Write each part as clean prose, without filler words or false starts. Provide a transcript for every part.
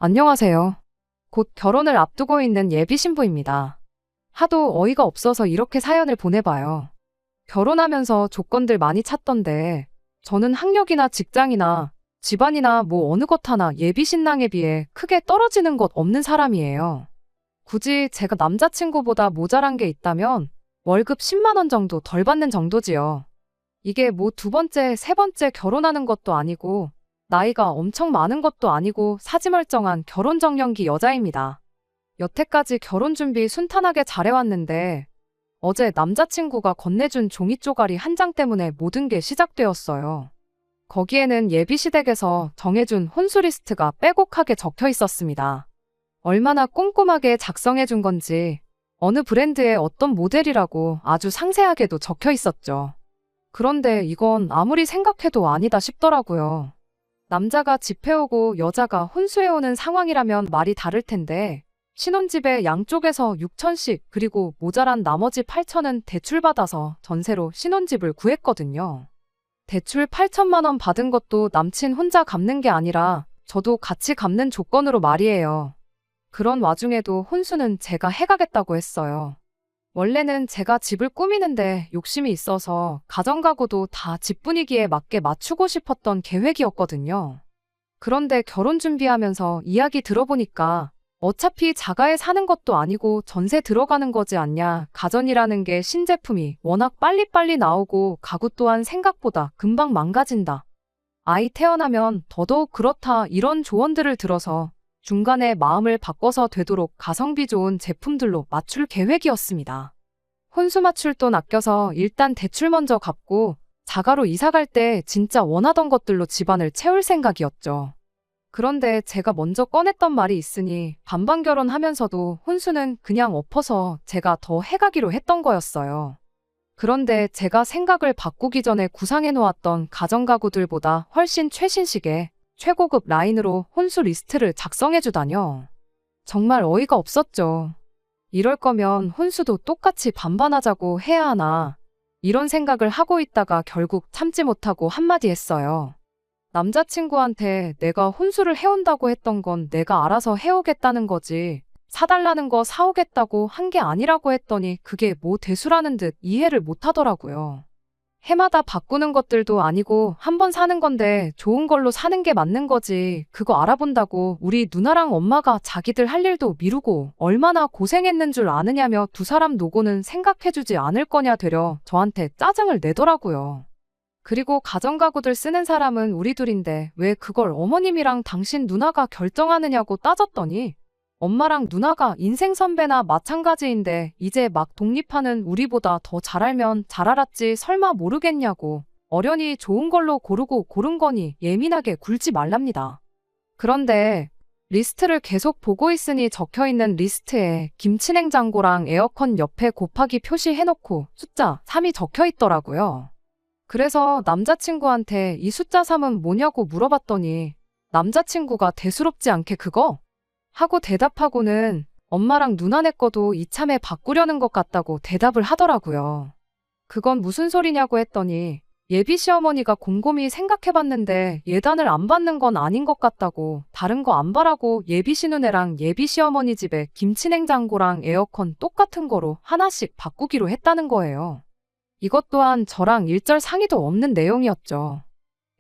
안녕하세요. 곧 결혼을 앞두고 있는 예비 신부입니다. 하도 어이가 없어서 이렇게 사연을 보내봐요. 결혼하면서 조건들 많이 찾던데, 저는 학력이나 직장이나 집안이나 뭐 어느 것 하나 예비 신랑에 비해 크게 떨어지는 것 없는 사람이에요. 굳이 제가 남자친구보다 모자란 게 있다면 월급 10만 원 정도 덜 받는 정도지요. 이게 뭐 두 번째, 세 번째 결혼하는 것도 아니고 나이가 엄청 많은 것도 아니고 사지멀쩡한 결혼정년기 여자입니다. 여태까지 결혼 준비 순탄하게 잘해왔는데 어제 남자친구가 건네준 종이 쪼가리 한 장 때문에 모든 게 시작되었어요. 거기에는 예비시댁에서 정해준 혼수 리스트가 빼곡하게 적혀 있었습니다. 얼마나 꼼꼼하게 작성해준 건지 어느 브랜드의 어떤 모델이라고 아주 상세하게도 적혀 있었죠. 그런데 이건 아무리 생각해도 아니다 싶더라고요. 남자가 집해오고 여자가 혼수해오는 상황이라면 말이 다를 텐데 신혼집에 양쪽에서 6천씩 그리고 모자란 나머지 8천은 대출받아서 전세로 신혼집을 구했거든요. 대출 8천만 원 받은 것도 남친 혼자 갚는 게 아니라 저도 같이 갚는 조건으로 말이에요. 그런 와중에도 혼수는 제가 해가겠다고 했어요. 원래는 제가 집을 꾸미는데 욕심이 있어서 가정가구도 다 집 분위기에 맞게 맞추고 싶었던 계획이었거든요. 그런데 결혼 준비하면서 이야기 들어보니까 어차피 자가에 사는 것도 아니고 전세 들어가는 거지 않냐. 가전이라는 게 신제품이 워낙 빨리빨리 나오고 가구 또한 생각보다 금방 망가진다. 아이 태어나면 더더욱 그렇다. 이런 조언들을 들어서 중간에 마음을 바꿔서 되도록 가성비 좋은 제품들로 맞출 계획이었습니다. 혼수 맞출 돈 아껴서 일단 대출 먼저 갚고 자가로 이사 갈 때 진짜 원하던 것들로 집안을 채울 생각이었죠. 그런데 제가 먼저 꺼냈던 말이 있으니 반반 결혼하면서도 혼수는 그냥 엎어서 제가 더 해가기로 했던 거였어요. 그런데 제가 생각을 바꾸기 전에 구상해 놓았던 가정가구들보다 훨씬 최신식의 최고급 라인으로 혼수 리스트를 작성해주다뇨. 정말 어이가 없었죠. 이럴 거면 혼수도 똑같이 반반하자고 해야 하나. 이런 생각을 하고 있다가 결국 참지 못하고 한마디 했어요. 남자친구한테 내가 혼수를 해온다고 했던 건 내가 알아서 해오겠다는 거지. 사달라는 거 사오겠다고 한 게 아니라고 했더니 그게 뭐 대수라는 듯 이해를 못 하더라고요. 해마다 바꾸는 것들도 아니고 한 번 사는 건데 좋은 걸로 사는 게 맞는 거지. 그거 알아본다고 우리 누나랑 엄마가 자기들 할 일도 미루고 얼마나 고생했는 줄 아느냐며 두 사람 노고는 생각해주지 않을 거냐 되려 저한테 짜증을 내더라고요. 그리고 가정가구들 쓰는 사람은 우리 둘인데 왜 그걸 어머님이랑 당신 누나가 결정하느냐고 따졌더니 엄마랑 누나가 인생 선배나 마찬가지인데 이제 막 독립하는 우리보다 더 잘 알면 잘 알았지 설마 모르겠냐고 어련히 좋은 걸로 고르고 고른 거니 예민하게 굴지 말랍니다. 그런데 리스트를 계속 보고 있으니 적혀있는 리스트에 김치냉장고랑 에어컨 옆에 곱하기 표시해놓고 숫자 3이 적혀있더라고요. 그래서 남자친구한테 이 숫자 3은 뭐냐고 물어봤더니 남자친구가 대수롭지 않게 그거? 하고 대답하고는 엄마랑 누나네 거도 이참에 바꾸려는 것 같다고 대답을 하더라고요. 그건 무슨 소리냐고 했더니 예비 시어머니가 곰곰이 생각해봤는데 예단을 안 받는 건 아닌 것 같다고 다른 거 안 바라고 예비 시누네랑 예비 시어머니 집에 김치냉장고랑 에어컨 똑같은 거로 하나씩 바꾸기로 했다는 거예요. 이것 또한 저랑 일절 상의도 없는 내용이었죠.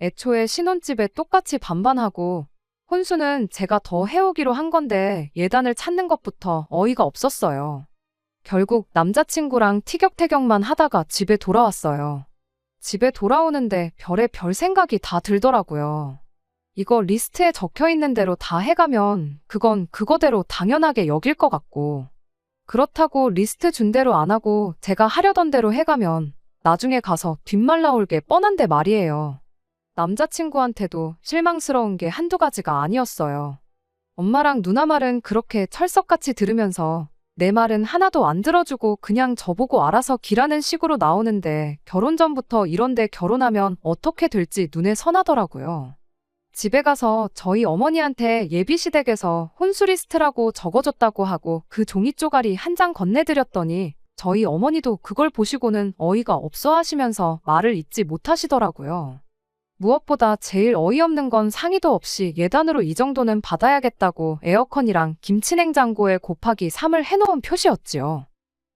애초에 신혼집에 똑같이 반반하고 혼수는 제가 더 해오기로 한 건데 예단을 찾는 것부터 어이가 없었어요. 결국 남자친구랑 티격태격만 하다가 집에 돌아왔어요. 집에 돌아오는데 별의별 생각이 다 들더라고요. 이거 리스트에 적혀있는 대로 다 해가면 그건 그거대로 당연하게 여길 것 같고 그렇다고 리스트 준 대로 안 하고 제가 하려던 대로 해가면 나중에 가서 뒷말 나올 게 뻔한데 말이에요. 남자친구한테도 실망스러운 게 한두 가지가 아니었어요. 엄마랑 누나 말은 그렇게 철석같이 들으면서 내 말은 하나도 안 들어주고 그냥 저보고 알아서 기라는 식으로 나오는데 결혼 전부터 이런데 결혼하면 어떻게 될지 눈에 선하더라고요. 집에 가서 저희 어머니한테 예비시댁에서 혼수 리스트라고 적어줬다고 하고 그 종이 쪼가리 한 장 건네드렸더니 저희 어머니도 그걸 보시고는 어이가 없어 하시면서 말을 잇지 못하시더라고요. 무엇보다 제일 어이없는 건 상의도 없이 예단으로 이 정도는 받아야겠다고 에어컨이랑 김치냉장고에 곱하기 3을 해놓은 표시였지요.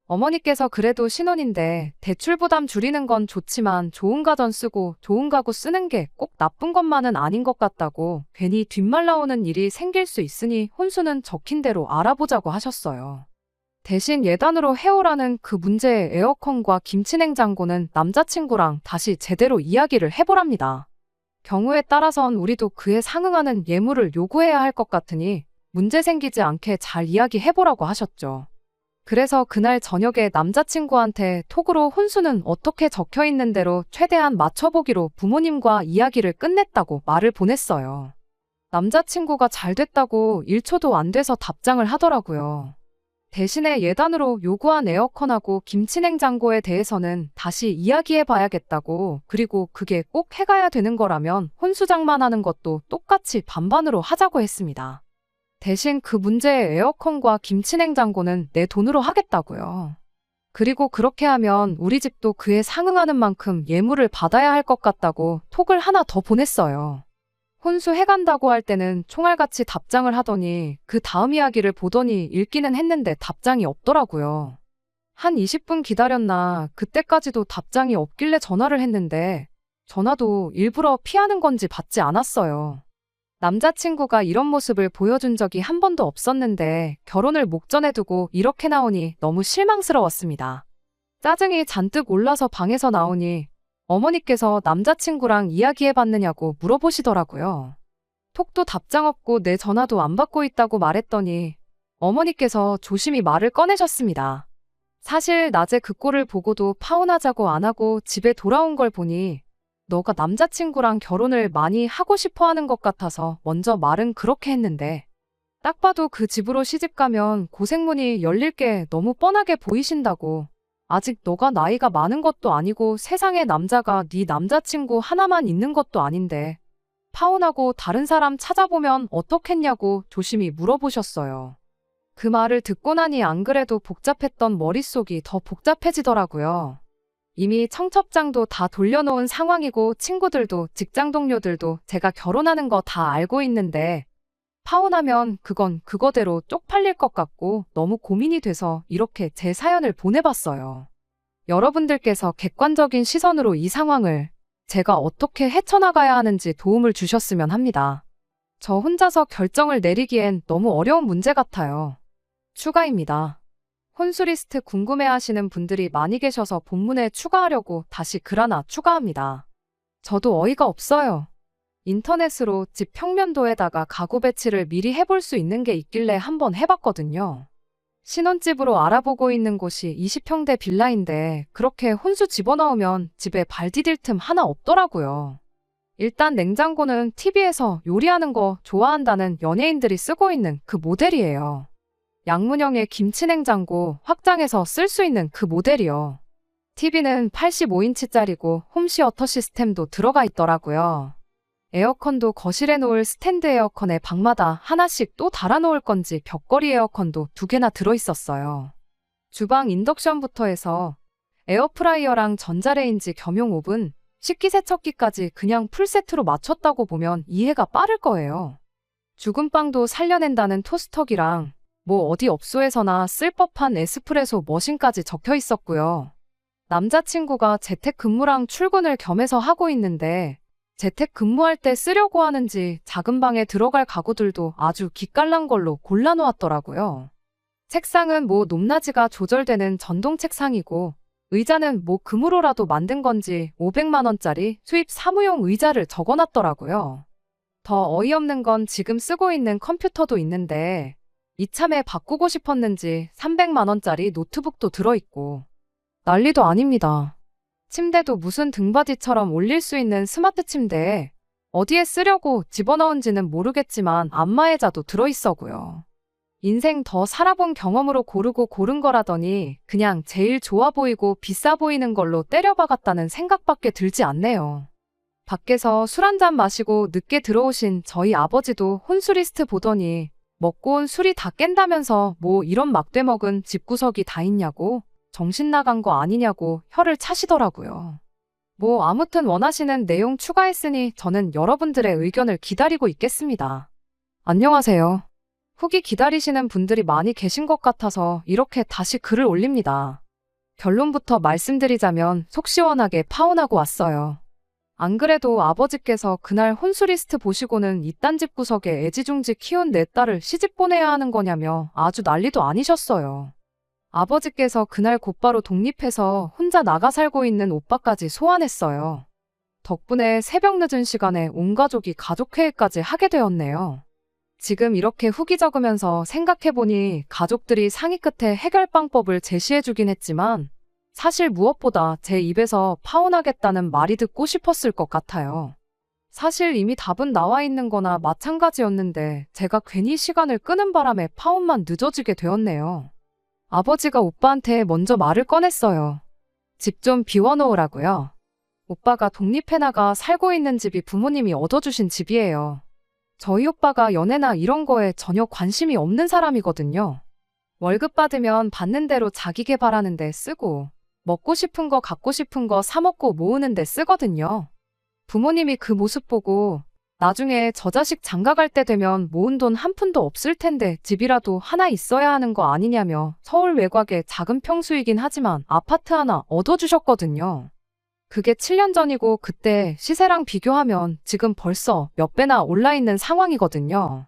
어머니께서 그래도 신혼인데 대출 부담 줄이는 건 좋지만 좋은 가전 쓰고 좋은 가구 쓰는 게 꼭 나쁜 것만은 아닌 것 같다고 괜히 뒷말 나오는 일이 생길 수 있으니 혼수는 적힌 대로 알아보자고 하셨어요. 대신 예단으로 해오라는 그 문제의 에어컨과 김치냉장고는 남자친구랑 다시 제대로 이야기를 해보랍니다. 경우에 따라선 우리도 그에 상응하는 예물을 요구해야 할 것 같으니 문제 생기지 않게 잘 이야기해보라고 하셨죠. 그래서 그날 저녁에 남자친구한테 톡으로 혼수는 어떻게 적혀있는 대로 최대한 맞춰보기로 부모님과 이야기를 끝냈다고 말을 보냈어요. 남자친구가 잘 됐다고 1초도 안 돼서 답장을 하더라고요. 대신에 예단으로 요구한 에어컨하고 김치냉장고에 대해서는 다시 이야기해봐야겠다고, 그리고 그게 꼭 해가야 되는 거라면 혼수장만하는 것도 똑같이 반반으로 하자고 했습니다. 대신 그 문제의 에어컨과 김치냉장고는 내 돈으로 하겠다고요. 그리고 그렇게 하면 우리 집도 그에 상응하는 만큼 예물을 받아야 할 것 같다고 톡을 하나 더 보냈어요. 혼수해간다고 할 때는 총알같이 답장을 하더니 그 다음 이야기를 보더니 읽기는 했는데 답장이 없더라고요. 한 20분 기다렸나 그때까지도 답장이 없길래 전화를 했는데 전화도 일부러 피하는 건지 받지 않았어요. 남자친구가 이런 모습을 보여준 적이 한 번도 없었는데 결혼을 목전에 두고 이렇게 나오니 너무 실망스러웠습니다. 짜증이 잔뜩 올라서 방에서 나오니 어머니께서 남자친구랑 이야기해봤느냐고 물어보시더라고요. 톡도 답장 없고 내 전화도 안 받고 있다고 말했더니 어머니께서 조심히 말을 꺼내셨습니다. 사실 낮에 그 꼴을 보고도 파혼하자고 안 하고 집에 돌아온 걸 보니 너가 남자친구랑 결혼을 많이 하고 싶어 하는 것 같아서 먼저 말은 그렇게 했는데 딱 봐도 그 집으로 시집가면 고생문이 열릴 게 너무 뻔하게 보이신다고. 아직 너가 나이가 많은 것도 아니고 세상에 남자가 네 남자친구 하나만 있는 것도 아닌데 파혼하고 다른 사람 찾아보면 어떻겠냐고 조심히 물어보셨어요. 그 말을 듣고 나니 안 그래도 복잡했던 머릿속이 더 복잡해지더라고요. 이미 청첩장도 다 돌려놓은 상황이고 친구들도 직장 동료들도 제가 결혼하는 거 다 알고 있는데 파혼하면 그건 그거대로 쪽팔릴 것 같고 너무 고민이 돼서 이렇게 제 사연을 보내봤어요. 여러분들께서 객관적인 시선으로 이 상황을 제가 어떻게 헤쳐나가야 하는지 도움을 주셨으면 합니다. 저 혼자서 결정을 내리기엔 너무 어려운 문제 같아요. 추가입니다. 혼수 리스트 궁금해하시는 분들이 많이 계셔서 본문에 추가하려고 다시 글 하나 추가합니다. 저도 어이가 없어요. 인터넷으로 집 평면도에다가 가구 배치를 미리 해볼 수 있는 게 있길래 한번 해봤거든요. 신혼집으로 알아보고 있는 곳이 20평대 빌라인데 그렇게 혼수 집어넣으면 집에 발 디딜 틈 하나 없더라고요. 일단 냉장고는 TV에서 요리하는 거 좋아한다는 연예인들이 쓰고 있는 그 모델이에요. 양문형의 김치냉장고 확장해서 쓸 수 있는 그 모델이요. TV는 85인치짜리고 홈시어터 시스템도 들어가 있더라고요. 에어컨도 거실에 놓을 스탠드 에어컨에 방마다 하나씩 또 달아놓을 건지 벽걸이 에어컨도 2개나 들어있었어요. 주방 인덕션부터 해서 에어프라이어랑 전자레인지 겸용 오븐, 식기세척기까지 그냥 풀세트로 맞췄다고 보면 이해가 빠를 거예요. 죽은 빵도 살려낸다는 토스터기랑 뭐 어디 업소에서나 쓸 법한 에스프레소 머신까지 적혀 있었고요. 남자친구가 재택근무랑 출근을 겸해서 하고 있는데 재택근무할 때 쓰려고 하는지 작은 방에 들어갈 가구들도 아주 기깔난 걸로 골라놓았더라고요. 책상은 뭐 높낮이가 조절되는 전동 책상이고 의자는 뭐 금으로라도 만든 건지 500만 원짜리 수입 사무용 의자를 적어놨더라고요. 더 어이없는 건 지금 쓰고 있는 컴퓨터도 있는데 이참에 바꾸고 싶었는지 300만 원짜리 노트북도 들어있고 난리도 아닙니다. 침대도 무슨 등받이처럼 올릴 수 있는 스마트 침대에 어디에 쓰려고 집어넣은지는 모르겠지만 안마의자도 들어있어고요. 인생 더 살아본 경험으로 고르고 고른 거라더니 그냥 제일 좋아 보이고 비싸 보이는 걸로 때려박았다는 생각밖에 들지 않네요. 밖에서 술 한잔 마시고 늦게 들어오신 저희 아버지도 혼수 리스트 보더니 먹고 온 술이 다 깬다면서 뭐 이런 막대 먹은 집구석이 다 있냐고 정신 나간 거 아니냐고 혀를 차시더라고요. 뭐 아무튼 원하시는 내용 추가했으니 저는 여러분들의 의견을 기다리고 있겠습니다. 안녕하세요. 후기 기다리시는 분들이 많이 계신 것 같아서 이렇게 다시 글을 올립니다. 결론부터 말씀드리자면 속 시원하게 파혼하고 왔어요. 안 그래도 아버지께서 그날 혼수 리스트 보시고는 이딴 집 구석에 애지중지 키운 내 딸을 시집 보내야 하는 거냐며 아주 난리도 아니셨어요. 아버지께서 그날 곧바로 독립해서 혼자 나가 살고 있는 오빠까지 소환했어요. 덕분에 새벽 늦은 시간에 온 가족이 가족회의까지 하게 되었네요. 지금 이렇게 후기 적으면서 생각해보니 가족들이 상의 끝에 해결 방법을 제시해주긴 했지만 사실 무엇보다 제 입에서 파혼하겠다는 말이 듣고 싶었을 것 같아요. 사실 이미 답은 나와 있는 거나 마찬가지였는데 제가 괜히 시간을 끄는 바람에 파혼만 늦어지게 되었네요. 아버지가 오빠한테 먼저 말을 꺼냈어요. 집 좀 비워놓으라고요. 오빠가 독립해 나가 살고 있는 집이 부모님이 얻어주신 집이에요. 저희 오빠가 연애나 이런 거에 전혀 관심이 없는 사람이거든요. 월급 받으면 받는 대로 자기 개발하는 데 쓰고 먹고 싶은 거 갖고 싶은 거 사 먹고 모으는 데 쓰거든요. 부모님이 그 모습 보고 나중에 저 자식 장가 갈 때 되면 모은 돈 한 푼도 없을 텐데 집이라도 하나 있어야 하는 거 아니냐며 서울 외곽의 작은 평수이긴 하지만 아파트 하나 얻어주셨거든요. 그게 7년 전이고 그때 시세랑 비교하면 지금 벌써 몇 배나 올라 있는 상황이거든요.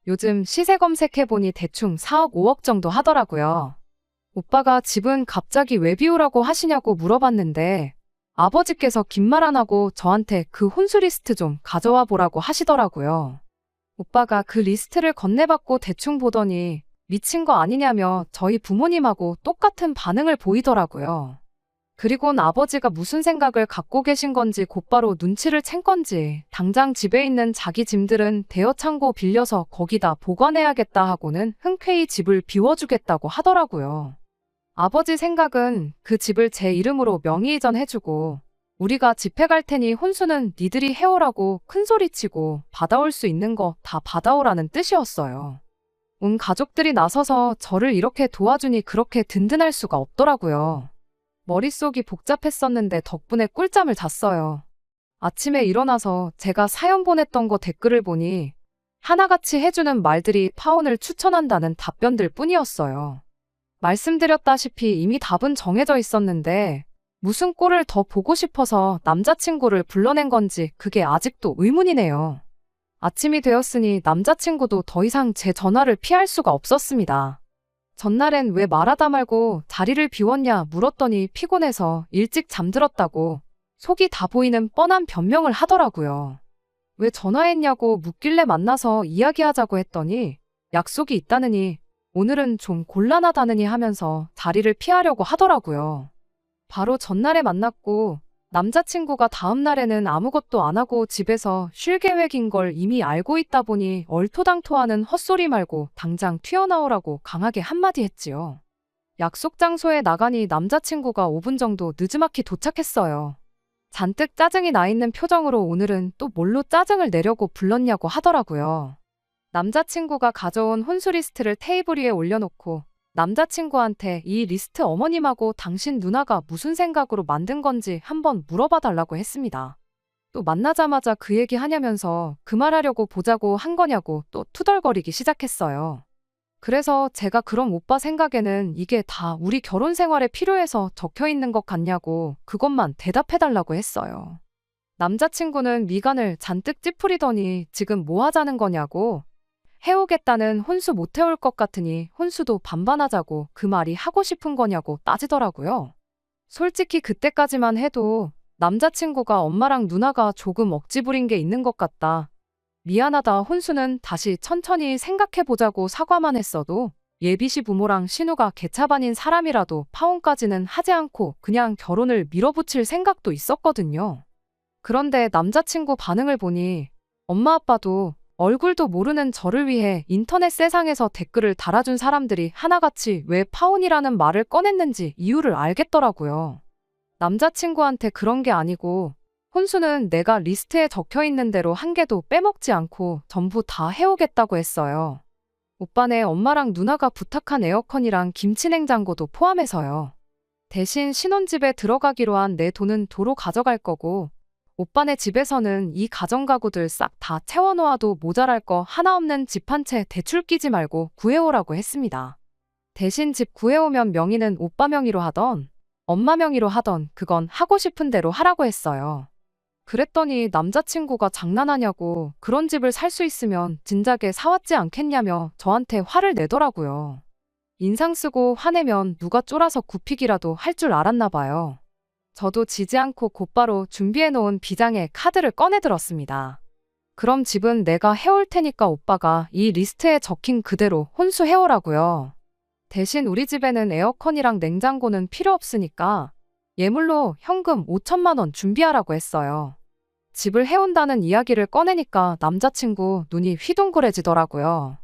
요즘 시세 검색해보니 대충 4억 5억 정도 하더라고요. 오빠가 집은 갑자기 왜 비우라고 하시냐고 물어봤는데 아버지께서 긴 말 안 하고 저한테 그 혼수 리스트 좀 가져와 보라고 하시더라고요. 오빠가 그 리스트를 건네받고 대충 보더니 미친 거 아니냐며 저희 부모님하고 똑같은 반응을 보이더라고요. 그리곤 아버지가 무슨 생각을 갖고 계신 건지 곧바로 눈치를 챈 건지 당장 집에 있는 자기 짐들은 대여 창고 빌려서 거기다 보관해야겠다 하고는 흔쾌히 집을 비워주겠다고 하더라고요. 아버지 생각은 그 집을 제 이름으로 명의 이전해주고 우리가 집해 갈 테니 혼수는 니들이 해오라고 큰소리치고 받아올 수 있는 거 다 받아오라는 뜻이었어요. 온 가족들이 나서서 저를 이렇게 도와주니 그렇게 든든할 수가 없더라고요. 머릿속이 복잡했었는데 덕분에 꿀잠을 잤어요. 아침에 일어나서 제가 사연 보냈던 거 댓글을 보니 하나같이 해주는 말들이 파혼을 추천한다는 답변들 뿐이었어요. 말씀드렸다시피 이미 답은 정해져 있었는데 무슨 꼴을 더 보고 싶어서 남자친구를 불러낸 건지 그게 아직도 의문이네요. 아침이 되었으니 남자친구도 더 이상 제 전화를 피할 수가 없었습니다. 전날엔 왜 말하다 말고 자리를 비웠냐 물었더니 피곤해서 일찍 잠들었다고 속이 다 보이는 뻔한 변명을 하더라고요. 왜 전화했냐고 묻길래 만나서 이야기하자고 했더니 약속이 있다느니 오늘은 좀 곤란하다느니 하면서 자리를 피하려고 하더라고요. 바로 전날에 만났고 남자친구가 다음 날에는 아무것도 안 하고 집에서 쉴 계획인 걸 이미 알고 있다 보니 얼토당토하는 헛소리 말고 당장 튀어나오라고 강하게 한마디 했지요. 약속 장소에 나가니 남자친구가 5분 정도 느지막이 도착했어요. 잔뜩 짜증이 나 있는 표정으로 오늘은 또 뭘로 짜증을 내려고 불렀냐고 하더라고요. 남자친구가 가져온 혼수 리스트를 테이블 위에 올려놓고 남자친구한테 이 리스트 어머님하고 당신 누나가 무슨 생각으로 만든 건지 한번 물어봐 달라고 했습니다. 또 만나자마자 그 얘기 하냐면서 그 말하려고 보자고 한 거냐고 또 투덜거리기 시작했어요. 그래서 제가 그럼 오빠 생각에는 이게 다 우리 결혼 생활에 필요해서 적혀 있는 것 같냐고 그것만 대답해 달라고 했어요. 남자친구는 미간을 잔뜩 찌푸리더니 지금 뭐 하자는 거냐고 해오겠다는 혼수 못 해올 것 같으니 혼수도 반반하자고 그 말이 하고 싶은 거냐고 따지더라고요. 솔직히 그때까지만 해도 남자친구가 엄마랑 누나가 조금 억지 부린 게 있는 것 같다. 미안하다 혼수는 다시 천천히 생각해보자고 사과만 했어도 예비시 부모랑 신우가 개차반인 사람이라도 파혼까지는 하지 않고 그냥 결혼을 밀어붙일 생각도 있었거든요. 그런데 남자친구 반응을 보니 엄마 아빠도 얼굴도 모르는 저를 위해 인터넷 세상에서 댓글을 달아준 사람들이 하나같이 왜 파혼이라는 말을 꺼냈는지 이유를 알겠더라고요. 남자친구한테 그런 게 아니고 혼수는 내가 리스트에 적혀 있는 대로 한 개도 빼먹지 않고 전부 다 해오겠다고 했어요. 오빠네 엄마랑 누나가 부탁한 에어컨이랑 김치냉장고도 포함해서요. 대신 신혼집에 들어가기로 한 내 돈은 도로 가져갈 거고, 오빠네 집에서는 이 가정가구들 싹 다 채워놓아도 모자랄 거 하나 없는 집 한 채 대출 끼지 말고 구해오라고 했습니다. 대신 집 구해오면 명의는 오빠 명의로 하던, 엄마 명의로 하던 그건 하고 싶은 대로 하라고 했어요. 그랬더니 남자친구가 장난하냐고 그런 집을 살 수 있으면 진작에 사왔지 않겠냐며 저한테 화를 내더라고요. 인상 쓰고 화내면 누가 쫄아서 굽히기라도 할 줄 알았나 봐요. 저도 지지 않고 곧바로 준비해놓은 비장의 카드를 꺼내들었습니다. 그럼 집은 내가 해올 테니까 오빠가 이 리스트에 적힌 그대로 혼수해오라고요. 대신 우리 집에는 에어컨이랑 냉장고는 필요 없으니까 예물로 현금 5천만 원 준비하라고 했어요. 집을 해온다는 이야기를 꺼내니까 남자친구 눈이 휘둥그레지더라고요.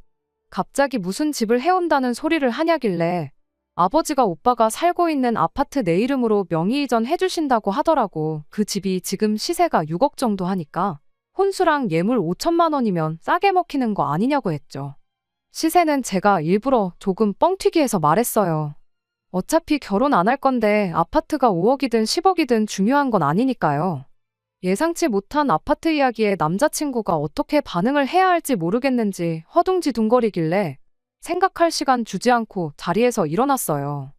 갑자기 무슨 집을 해온다는 소리를 하냐길래 아버지가 오빠가 살고 있는 아파트 내 이름으로 명의 이전 해주신다고 하더라고. 그 집이 지금 시세가 6억 정도 하니까 혼수랑 예물 5천만 원이면 싸게 먹히는 거 아니냐고 했죠. 시세는 제가 일부러 조금 뻥튀기 해서 말했어요. 어차피 결혼 안 할 건데 아파트가 5억이든 10억이든 중요한 건 아니니까요. 예상치 못한 아파트 이야기에 남자친구가 어떻게 반응을 해야 할지 모르겠는지 허둥지둥거리길래 생각할 시간 주지 않고 자리에서 일어났어요.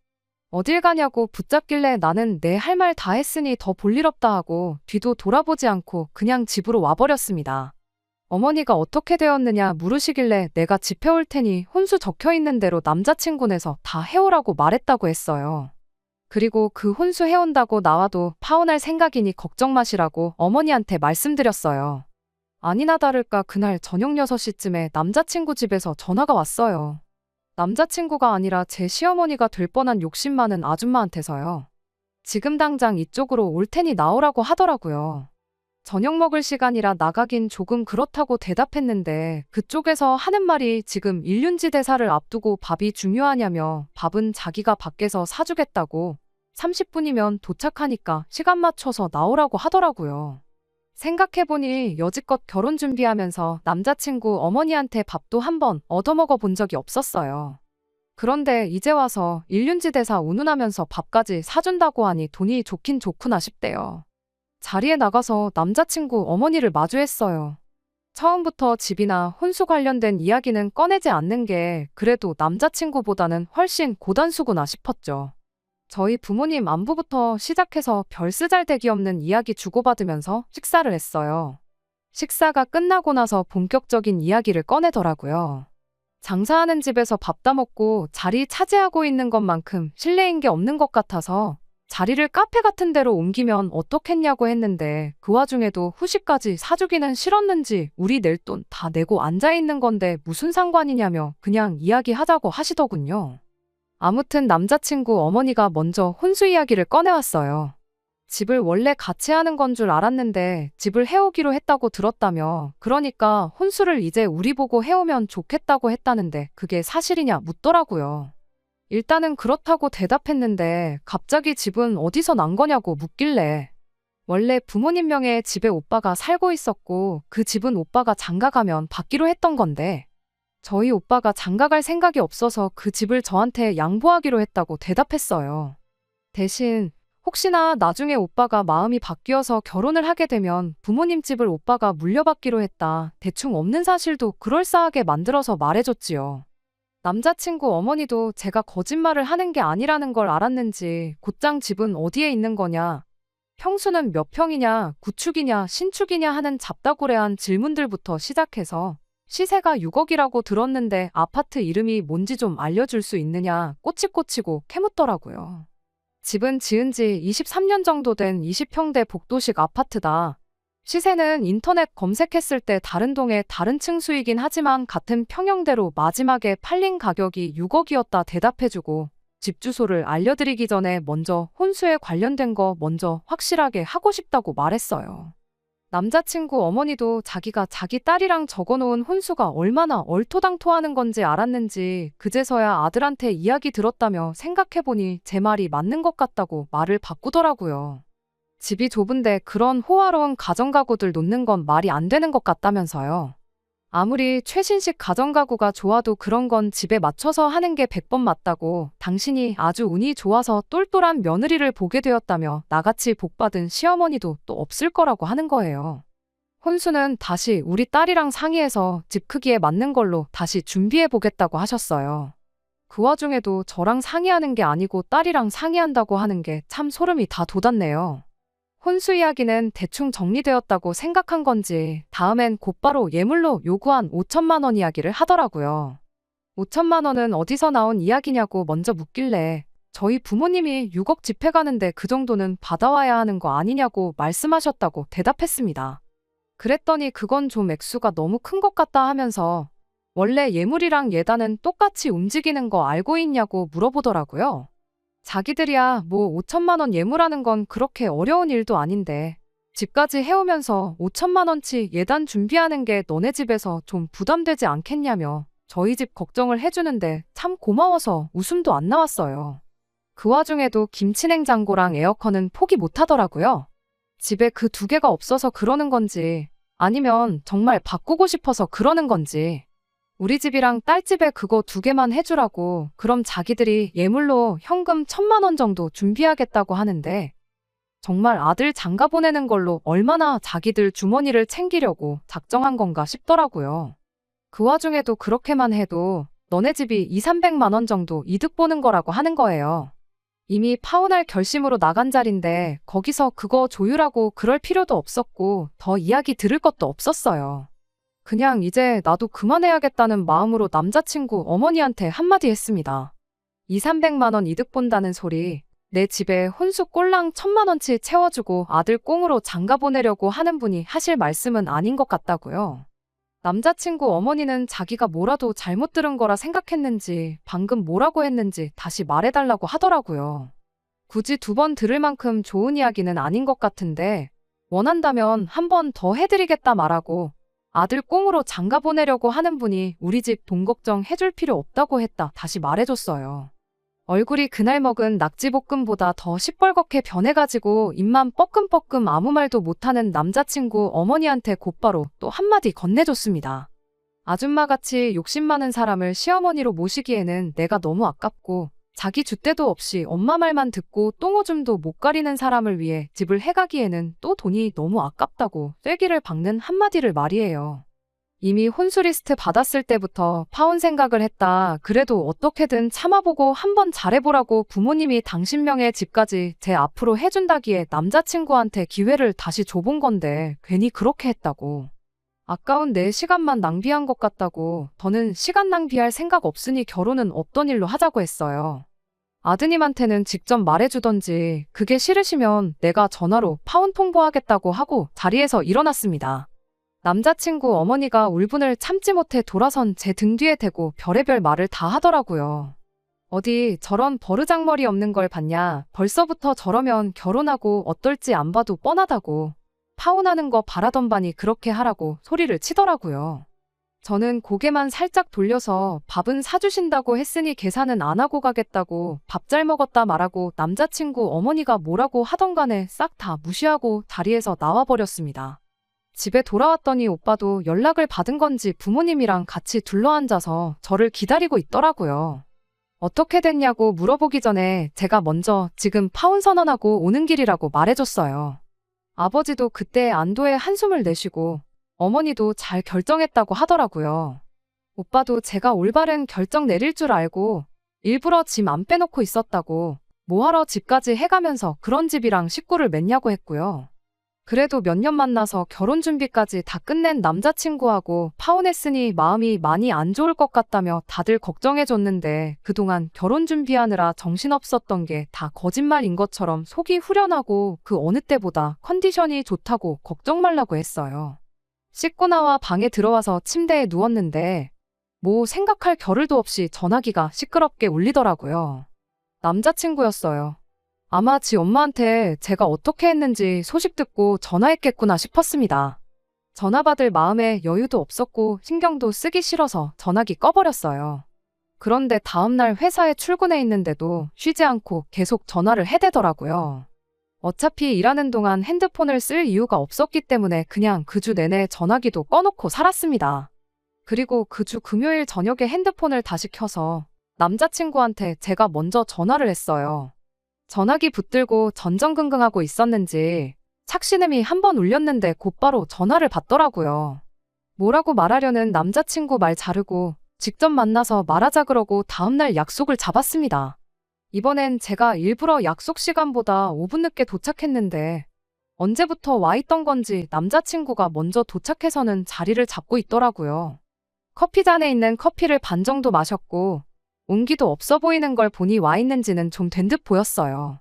어딜 가냐고 붙잡길래 나는 내 할 말 다 했으니 더 볼 일 없다 하고 뒤도 돌아보지 않고 그냥 집으로 와버렸습니다. 어머니가 어떻게 되었느냐 물으시길래 내가 집 해올 테니 혼수 적혀 있는 대로 남자친구네서 다 해오라고 말했다고 했어요. 그리고 그 혼수 해온다고 나와도 파혼할 생각이니 걱정 마시라고 어머니한테 말씀드렸어요. 아니나 다를까 그날 저녁 6시쯤에 남자친구 집에서 전화가 왔어요. 남자친구가 아니라 제 시어머니가 될 뻔한 욕심 많은 아줌마한테서요. 지금 당장 이쪽으로 올 테니 나오라고 하더라고요. 저녁 먹을 시간이라 나가긴 조금 그렇다고 대답했는데 그쪽에서 하는 말이 지금 일륜지 대사를 앞두고 밥이 중요하냐며 밥은 자기가 밖에서 사주겠다고 30분이면 도착하니까 시간 맞춰서 나오라고 하더라고요. 생각해보니 여지껏 결혼 준비하면서 남자친구 어머니한테 밥도 한번 얻어먹어 본 적이 없었어요. 그런데 이제 와서 일륜지 대사 운운하면서 밥까지 사준다고 하니 돈이 좋긴 좋구나 싶대요. 자리에 나가서 남자친구 어머니를 마주했어요. 처음부터 집이나 혼수 관련된 이야기는 꺼내지 않는 게 그래도 남자친구보다는 훨씬 고단수구나 싶었죠. 저희 부모님 안부부터 시작해서 별 쓰잘데기 없는 이야기 주고받으면서 식사를 했어요. 식사가 끝나고 나서 본격적인 이야기를 꺼내더라고요. 장사하는 집에서 밥 다 먹고 자리 차지하고 있는 것만큼 실례인 게 없는 것 같아서 자리를 카페 같은 데로 옮기면 어떻겠냐고 했는데 그 와중에도 후식까지 사주기는 싫었는지 우리 낼 돈 다 내고 앉아있는 건데 무슨 상관이냐며 그냥 이야기하자고 하시더군요. 아무튼 남자친구 어머니가 먼저 혼수 이야기를 꺼내왔어요. 집을 원래 같이 하는 건 줄 알았는데 집을 해오기로 했다고 들었다며 그러니까 혼수를 이제 우리 보고 해오면 좋겠다고 했다는데 그게 사실이냐 묻더라고요. 일단은 그렇다고 대답했는데 갑자기 집은 어디서 난 거냐고 묻길래 원래 부모님 명의의 집에 오빠가 살고 있었고 그 집은 오빠가 장가가면 받기로 했던 건데 저희 오빠가 장가갈 생각이 없어서 그 집을 저한테 양보하기로 했다고 대답했어요. 대신 혹시나 나중에 오빠가 마음이 바뀌어서 결혼을 하게 되면 부모님 집을 오빠가 물려받기로 했다. 대충 없는 사실도 그럴싸하게 만들어서 말해줬지요. 남자친구 어머니도 제가 거짓말을 하는 게 아니라는 걸 알았는지 곧장 집은 어디에 있는 거냐, 평수는 몇 평이냐, 구축이냐, 신축이냐 하는 잡다구레한 질문들부터 시작해서 시세가 6억이라고 들었는데 아파트 이름이 뭔지 좀 알려줄 수 있느냐 꼬치꼬치고 캐묻더라고요. 집은 지은 지 23년 정도 된 20평대 복도식 아파트다. 시세는 인터넷 검색했을 때 다른 동의 다른 층수이긴 하지만 같은 평형대로 마지막에 팔린 가격이 6억이었다 대답해주고 집 주소를 알려드리기 전에 먼저 혼수에 관련된 거 먼저 확실하게 하고 싶다고 말했어요. 남자친구 어머니도 자기가 자기 딸이랑 적어놓은 혼수가 얼마나 얼토당토하는 건지 알았는지 그제서야 아들한테 이야기 들었다며 생각해보니 제 말이 맞는 것 같다고 말을 바꾸더라고요. 집이 좁은데 그런 호화로운 가정가구들 놓는 건 말이 안 되는 것 같다면서요. 아무리 최신식 가정가구가 좋아도 그런 건 집에 맞춰서 하는 게 100번 맞다고, 당신이 아주 운이 좋아서 똘똘한 며느리를 보게 되었다며 나같이 복받은 시어머니도 또 없을 거라고 하는 거예요. 혼수는 다시 우리 딸이랑 상의해서 집 크기에 맞는 걸로 다시 준비해 보겠다고 하셨어요. 그 와중에도 저랑 상의하는 게 아니고 딸이랑 상의한다고 하는 게 참 소름이 다 돋았네요. 혼수 이야기는 대충 정리되었다고 생각한 건지 다음엔 곧바로 예물로 요구한 5천만 원 이야기를 하더라고요. 5천만 원은 어디서 나온 이야기냐고 먼저 묻길래 저희 부모님이 6억 집회 가는데 그 정도는 받아와야 하는 거 아니냐고 말씀하셨다고 대답했습니다. 그랬더니 그건 좀 액수가 너무 큰 것 같다 하면서 원래 예물이랑 예단은 똑같이 움직이는 거 알고 있냐고 물어보더라고요. 자기들이야 뭐 5천만 원 예물하는 건 그렇게 어려운 일도 아닌데 집까지 해오면서 5천만 원치 예단 준비하는 게 너네 집에서 좀 부담되지 않겠냐며 저희 집 걱정을 해주는데 참 고마워서 웃음도 안 나왔어요. 그 와중에도 김치냉장고랑 에어컨은 포기 못 하더라고요. 집에 그 두 개가 없어서 그러는 건지 아니면 정말 바꾸고 싶어서 그러는 건지. 우리 집이랑 딸 집에 그거 두 개만 해주라고 그럼 자기들이 예물로 현금 1,000만 원 정도 준비하겠다고 하는데 정말 아들 장가 보내는 걸로 얼마나 자기들 주머니를 챙기려고 작정한 건가 싶더라고요. 그 와중에도 그렇게만 해도 너네 집이 2, 300만 원 정도 이득 보는 거라고 하는 거예요. 이미 파혼할 결심으로 나간 자리인데 거기서 그거 조율하고 그럴 필요도 없었고 더 이야기 들을 것도 없었어요. 그냥 이제 나도 그만해야겠다는 마음으로 남자친구 어머니한테 한마디 했습니다. 2, 300만 원 이득 본다는 소리, 내 집에 혼수 꼴랑 1,000만 원치 채워주고 아들 꽁으로 장가 보내려고 하는 분이 하실 말씀은 아닌 것 같다고요. 남자친구 어머니는 자기가 뭐라도 잘못 들은 거라 생각했는지 방금 뭐라고 했는지 다시 말해달라고 하더라고요. 굳이 2번 들을 만큼 좋은 이야기는 아닌 것 같은데 원한다면 한 번 더 해드리겠다 말하고 아들 꽁으로 장가 보내려고 하는 분이 우리 집 돈 걱정 해줄 필요 없다고 했다 다시 말해줬어요. 얼굴이 그날 먹은 낙지볶음보다 더 시뻘겋게 변해가지고 입만 뻐끔뻐끔 아무 말도 못하는 남자친구 어머니한테 곧바로 또 한마디 건네줬습니다. 아줌마같이 욕심 많은 사람을 시어머니로 모시기에는 내가 너무 아깝고 자기 줏대도 없이 엄마 말만 듣고 똥오줌도 못 가리는 사람을 위해 집을 해가기에는 또 돈이 너무 아깝다고 쐐기를 박는 한마디를 말이에요. 이미 혼수 리스트 받았을 때부터 파혼 생각을 했다. 그래도 어떻게든 참아보고 한번 잘해보라고 부모님이 당신 명의 집까지 제 앞으로 해준다기에 남자친구한테 기회를 다시 줘본 건데 괜히 그렇게 했다고. 아까운 내 시간만 낭비한 것 같다고. 저는 시간 낭비할 생각 없으니 결혼은 없던 일로 하자고 했어요. 아드님한테는 직접 말해주던지 그게 싫으시면 내가 전화로 파혼 통보하겠다고 하고 자리에서 일어났습니다. 남자친구 어머니가 울분을 참지 못해 돌아선 제 등 뒤에 대고 별의별 말을 다 하더라고요. 어디 저런 버르장머리 없는 걸 봤냐. 벌써부터 저러면 결혼하고 어떨지 안 봐도 뻔하다고. 파혼하는 거 바라던 바니 그렇게 하라고 소리를 치더라고요. 저는 고개만 살짝 돌려서 밥은 사주신다고 했으니 계산은 안 하고 가겠다고 밥 잘 먹었다 말하고 남자친구 어머니가 뭐라고 하던 간에 싹 다 무시하고 자리에서 나와버렸습니다. 집에 돌아왔더니 오빠도 연락을 받은 건지 부모님이랑 같이 둘러앉아서 저를 기다리고 있더라고요. 어떻게 됐냐고 물어보기 전에 제가 먼저 지금 파혼 선언하고 오는 길이라고 말해줬어요. 아버지도 그때 안도의 한숨을 내쉬고 어머니도 잘 결정했다고 하더라고요. 오빠도 제가 올바른 결정 내릴 줄 알고 일부러 짐 안 빼놓고 있었다고 뭐하러 집까지 해가면서 그런 집이랑 식구를 맺냐고 했고요. 그래도 몇 년 만나서 결혼 준비까지 다 끝낸 남자친구하고 파혼했으니 마음이 많이 안 좋을 것 같다며 다들 걱정해줬는데 그동안 결혼 준비하느라 정신없었던 게 다 거짓말인 것처럼 속이 후련하고 그 어느 때보다 컨디션이 좋다고 걱정 말라고 했어요. 씻고 나와 방에 들어와서 침대에 누웠는데 뭐 생각할 겨를도 없이 전화기가 시끄럽게 울리더라고요. 남자친구였어요. 아마 지 엄마한테 제가 어떻게 했는지 소식 듣고 전화했겠구나 싶었습니다. 전화 받을 마음에 여유도 없었고 신경도 쓰기 싫어서 전화기 꺼버렸어요. 그런데 다음날 회사에 출근해 있는데도 쉬지 않고 계속 전화를 해대더라고요. 어차피 일하는 동안 핸드폰을 쓸 이유가 없었기 때문에 그냥 그 주 내내 전화기도 꺼놓고 살았습니다. 그리고 그 주 금요일 저녁에 핸드폰을 다시 켜서 남자친구한테 제가 먼저 전화를 했어요. 전화기 붙들고 전전긍긍하고 있었는지 착신음이 한 번 울렸는데 곧바로 전화를 받더라고요. 뭐라고 말하려는 남자친구 말 자르고 직접 만나서 말하자 그러고 다음날 약속을 잡았습니다. 이번엔 제가 일부러 약속 시간보다 5분 늦게 도착했는데 언제부터 와 있던 건지 남자친구가 먼저 도착해서는 자리를 잡고 있더라고요. 커피잔에 있는 커피를 반 정도 마셨고 온기도 없어 보이는 걸 보니 와 있는지는 좀 된 듯 보였어요.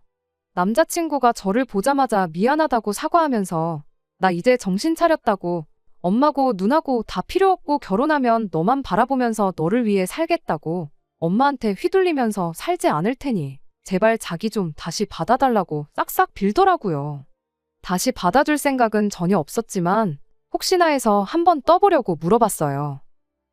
남자친구가 저를 보자마자 미안하다고 사과하면서 나 이제 정신 차렸다고 엄마고 누나고 다 필요 없고 결혼하면 너만 바라보면서 너를 위해 살겠다고 엄마한테 휘둘리면서 살지 않을 테니 제발 자기 좀 다시 받아달라고 싹싹 빌더라고요. 다시 받아줄 생각은 전혀 없었지만 혹시나 해서 한번 떠보려고 물어봤어요.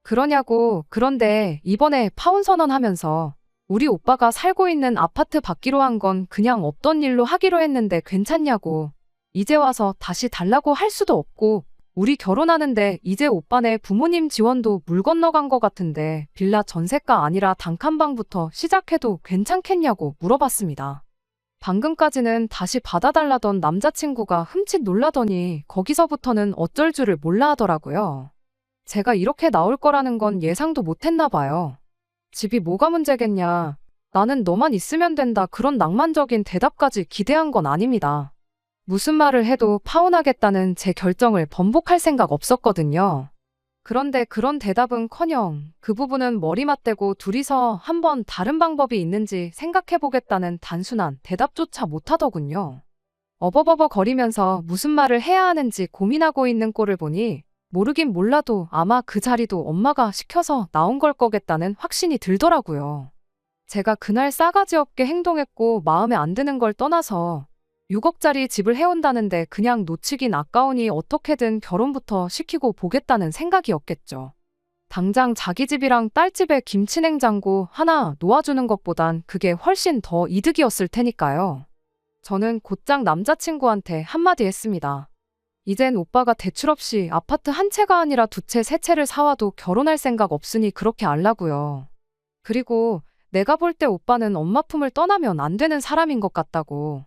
그러냐고. 그런데 이번에 파혼 선언하면서 우리 오빠가 살고 있는 아파트 받기로 한 건 그냥 없던 일로 하기로 했는데 괜찮냐고. 이제 와서 다시 달라고 할 수도 없고 우리 결혼하는데 이제 오빠네 부모님 지원도 물 건너간 것 같은데 빌라 전세가 아니라 단칸방부터 시작해도 괜찮겠냐고 물어봤습니다. 방금까지는 다시 받아달라던 남자친구가 흠칫 놀라더니 거기서부터는 어쩔 줄을 몰라 하더라고요. 제가 이렇게 나올 거라는 건 예상도 못했나 봐요. 집이 뭐가 문제겠냐. 나는 너만 있으면 된다. 그런 낭만적인 대답까지 기대한 건 아닙니다. 무슨 말을 해도 파혼하겠다는 제 결정을 번복할 생각 없었거든요. 그런데 그런 대답은커녕 그 부분은 머리 맞대고 둘이서 한번 다른 방법이 있는지 생각해보겠다는 단순한 대답조차 못하더군요. 어버버버 거리면서 무슨 말을 해야 하는지 고민하고 있는 꼴을 보니 모르긴 몰라도 아마 그 자리도 엄마가 시켜서 나온 걸 거겠다는 확신이 들더라고요. 제가 그날 싸가지 없게 행동했고 마음에 안 드는 걸 떠나서 6억짜리 집을 해온다는데 그냥 놓치긴 아까우니 어떻게든 결혼부터 시키고 보겠다는 생각이었겠죠. 당장 자기 집이랑 딸 집에 김치냉장고 하나 놓아주는 것보단 그게 훨씬 더 이득이었을 테니까요. 저는 곧장 남자친구한테 한마디 했습니다. 이젠 오빠가 대출 없이 아파트 한 채가 아니라 두 채, 세 채를 사와도 결혼할 생각 없으니 그렇게 알라고요. 그리고 내가 볼 때 오빠는 엄마 품을 떠나면 안 되는 사람인 것 같다고.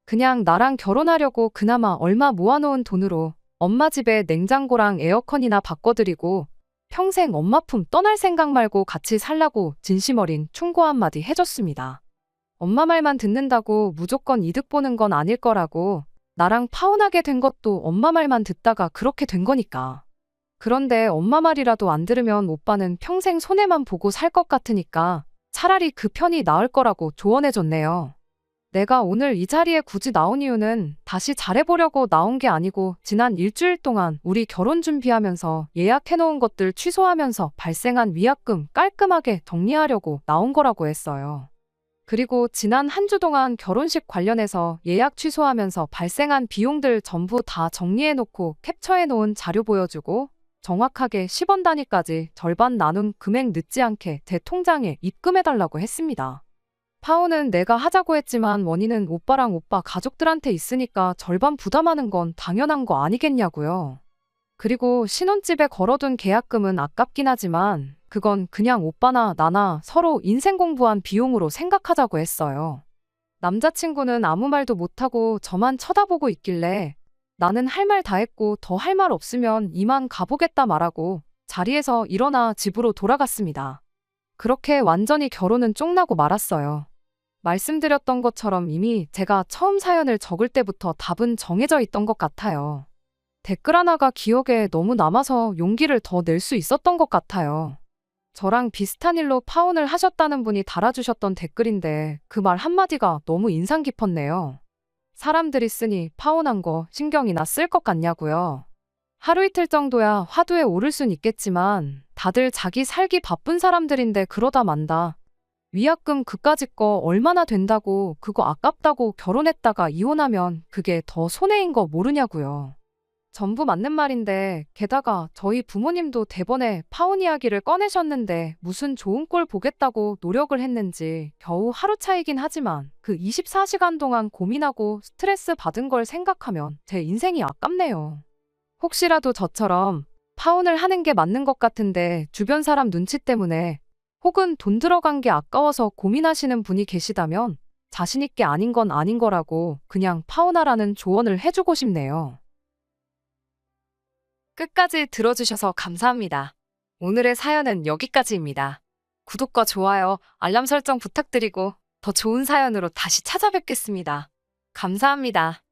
그냥 나랑 결혼하려고 그나마 얼마 모아놓은 돈으로 엄마 집에 냉장고랑 에어컨이나 바꿔드리고 평생 엄마 품 떠날 생각 말고 같이 살라고 진심 어린 충고 한마디 해줬습니다. 엄마 말만 듣는다고 무조건 이득 보는 건 아닐 거라고. 나랑 파혼하게 된 것도 엄마 말만 듣다가 그렇게 된 거니까. 그런데 엄마 말이라도 안 들으면 오빠는 평생 손해만 보고 살 것 같으니까 차라리 그 편이 나을 거라고 조언해줬네요. 내가 오늘 이 자리에 굳이 나온 이유는 다시 잘해보려고 나온 게 아니고 지난 일주일 동안 우리 결혼 준비하면서 예약해놓은 것들 취소하면서 발생한 위약금 깔끔하게 정리하려고 나온 거라고 했어요. 그리고 지난 한 주 동안 결혼식 관련해서 예약 취소하면서 발생한 비용들 전부 다 정리해놓고 캡처해놓은 자료 보여주고 정확하게 10원 단위까지 절반 나눈 금액 늦지 않게 제 통장에 입금해달라고 했습니다. 파혼은 내가 하자고 했지만 원인은 오빠랑 오빠 가족들한테 있으니까 절반 부담하는 건 당연한 거 아니겠냐고요. 그리고 신혼집에 걸어둔 계약금은 아깝긴 하지만 그건 그냥 오빠나 나나 서로 인생 공부한 비용으로 생각하자고 했어요. 남자친구는 아무 말도 못하고 저만 쳐다보고 있길래 나는 할 말 다 했고 더 할 말 없으면 이만 가보겠다 말하고 자리에서 일어나 집으로 돌아갔습니다. 그렇게 완전히 결혼은 쫑나고 말았어요. 말씀드렸던 것처럼 이미 제가 처음 사연을 적을 때부터 답은 정해져 있던 것 같아요. 댓글 하나가 기억에 너무 남아서 용기를 더 낼 수 있었던 것 같아요. 저랑 비슷한 일로 파혼을 하셨다는 분이 달아주셨던 댓글인데 그 말 한마디가 너무 인상 깊었네요. 사람들이 쓰니 파혼한 거 신경이나 쓸 것 같냐고요. 하루 이틀 정도야 화두에 오를 순 있겠지만 다들 자기 살기 바쁜 사람들인데 그러다 만다. 위약금 그까짓 거 얼마나 된다고 그거 아깝다고 결혼했다가 이혼하면 그게 더 손해인 거 모르냐고요. 전부 맞는 말인데 게다가 저희 부모님도 대번에 파혼 이야기를 꺼내셨는데 무슨 좋은 꼴 보겠다고 노력을 했는지 겨우 하루 차이긴 하지만 그 24시간 동안 고민하고 스트레스 받은 걸 생각하면 제 인생이 아깝네요. 혹시라도 저처럼 파혼을 하는 게 맞는 것 같은데 주변 사람 눈치 때문에 혹은 돈 들어간 게 아까워서 고민하시는 분이 계시다면 자신 있게 아닌 건 아닌 거라고 그냥 파혼하라는 조언을 해주고 싶네요. 끝까지 들어주셔서 감사합니다. 오늘의 사연은 여기까지입니다. 구독과 좋아요, 알람 설정 부탁드리고 더 좋은 사연으로 다시 찾아뵙겠습니다. 감사합니다.